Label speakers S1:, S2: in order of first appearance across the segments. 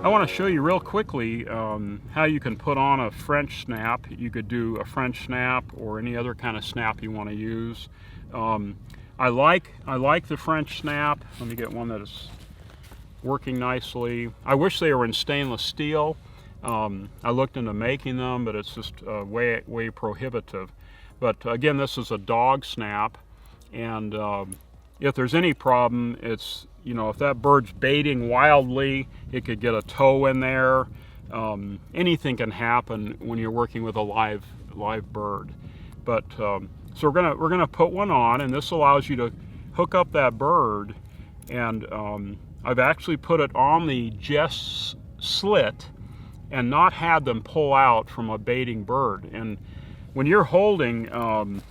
S1: I want to show you real quickly how you can put on a French snap. You could do a French snap or any other kind of snap you want to use. I like the French snap. Let me get one that is working nicely. I wish they were in stainless steel. I looked into making them, but it's just way prohibitive. But again, this is a dog snap, and if there's any problem, it's, you know, if that bird's baiting wildly, it could get a toe in there. Anything can happen when you're working with a live bird. But so we're gonna put one on, and this allows you to hook up that bird. And I've actually put it on the Jess slit and not had them pull out from a baiting bird. And when you're holding, when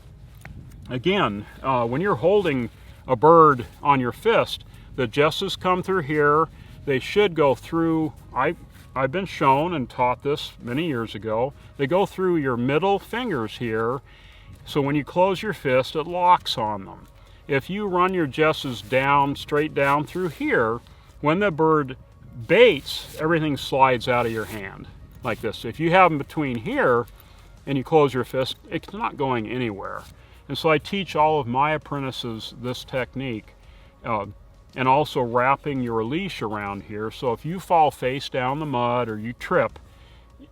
S1: you're holding a bird on your fist, the jesses come through here. They should go through, I've been shown and taught this many years ago, they go through your middle fingers here, so when you close your fist, it locks on them. If you run your jesses down, straight down through here, when the bird baits, everything slides out of your hand like this. If you have them between here and you close your fist, it's not going anywhere. And so I teach all of my apprentices this technique, and also wrapping your leash around here. So if you fall face down the mud or you trip,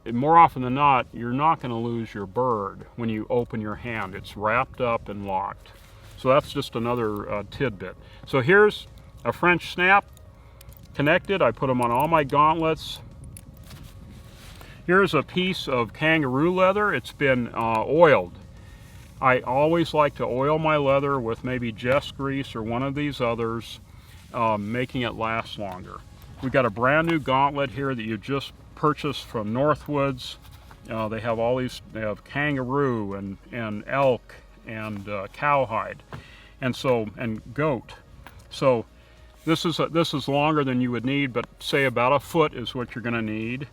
S1: more often than not, you're not going to lose your bird when you open your hand. It's wrapped up and locked. So that's just another tidbit. So here's a French snap connected. I put them on all my gauntlets. Here's a piece of kangaroo leather. It's been oiled. I always like to oil my leather with maybe Jess grease or one of these others, making it last longer. We've got a brand new gauntlet here that you just purchased from Northwoods. They have all these, they have kangaroo and elk and cowhide, and goat. So this is longer than you would need, but say about a foot is what you're going to need.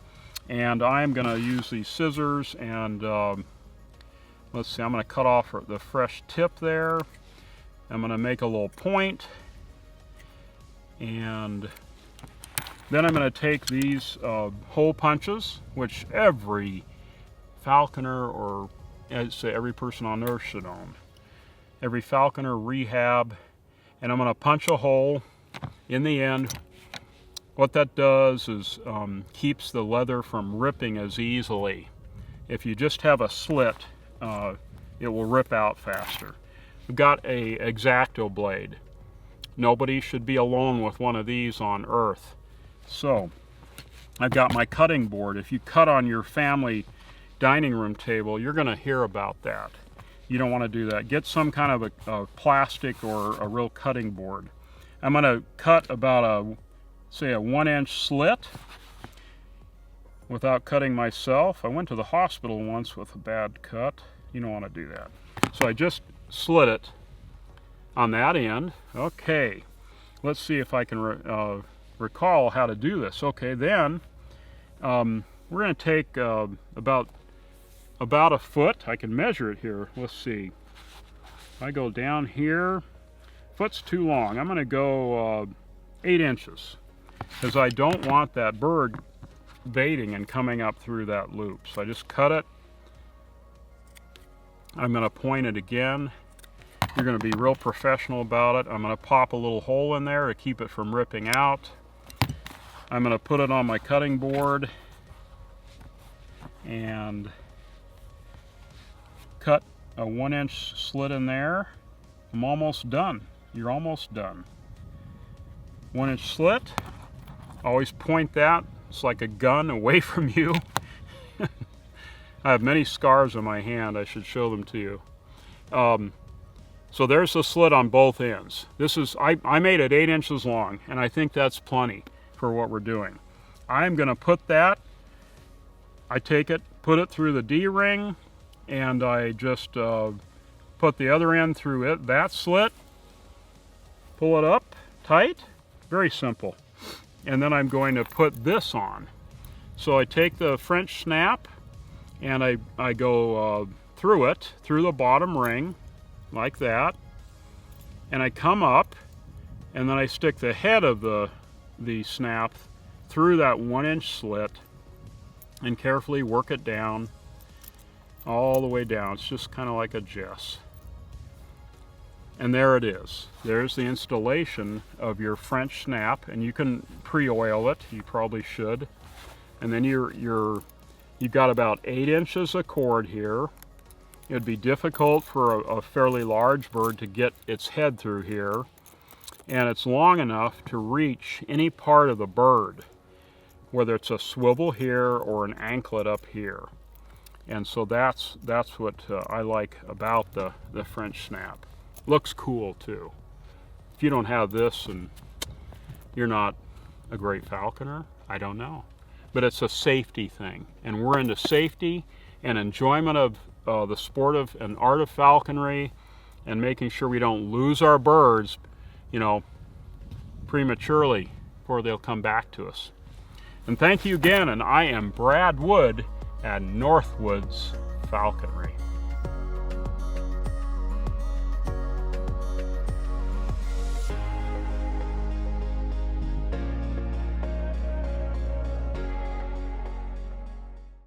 S1: And I'm going to use these scissors and let's see, I'm going to cut off the fresh tip there. I'm going to make a little point, and then I'm going to take these hole punches, which every falconer, or I'd say every person on earth should own. Every falconer, rehab, and I'm going to punch a hole in the end. What that does is keeps the leather from ripping as easily. If you just have a slit, it will rip out faster. We've got a X-Acto blade. Nobody should be alone with one of these on earth. So I've got my cutting board. If you cut on your family dining room table, you're going to hear about that. You don't want to do that. Get some kind of a plastic or a real cutting board. I'm going to cut about say a 1-inch slit without cutting myself. I went to the hospital once with a bad cut. You don't want to do that. So I just slit it on that end. Okay, let's see if I can recall how to do this. Okay, then we're going to take about a foot. I can measure it here. Let's see. If I go down here, foot's too long. I'm going to go 8 inches, because I don't want that bird baiting and coming up through that loop. So I just cut it. I'm going to point it again. You're going to be real professional about it. I'm going to pop a little hole in there to keep it from ripping out. I'm going to put it on my cutting board and cut a 1-inch slit in there. I'm almost done. You're almost done. 1-inch slit. Always point that. It's like a gun away from you. I have many scars on my hand. I should show them to you. So there's the slit on both ends. This is, I made it 8 inches long, and I think that's plenty for what we're doing. I'm going to put that, I take it, put it through the D-ring, and I just put the other end through that slit, pull it up tight, very simple. And then I'm going to put this on. So I take the French snap and I go through it, through the bottom ring, like that. And I come up, and then I stick the head of the snap through that 1-inch slit and carefully work it down all the way down. It's just kind of like a Jess. And there it is. There's the installation of your French snap, and you can pre-oil it. You probably should. And then you've got about 8 inches of cord here. It'd be difficult for a fairly large bird to get its head through here, and it's long enough to reach any part of the bird, whether it's a swivel here or an anklet up here. And so that's what I like about the French snap. Looks cool too. If you don't have this, and you're not a great falconer, I don't know. But it's a safety thing, and we're into safety and enjoyment of the sport of and art of falconry, and making sure we don't lose our birds, you know, prematurely before they'll come back to us. And thank you again, and I am Brad Wood at Northwoods Falconry.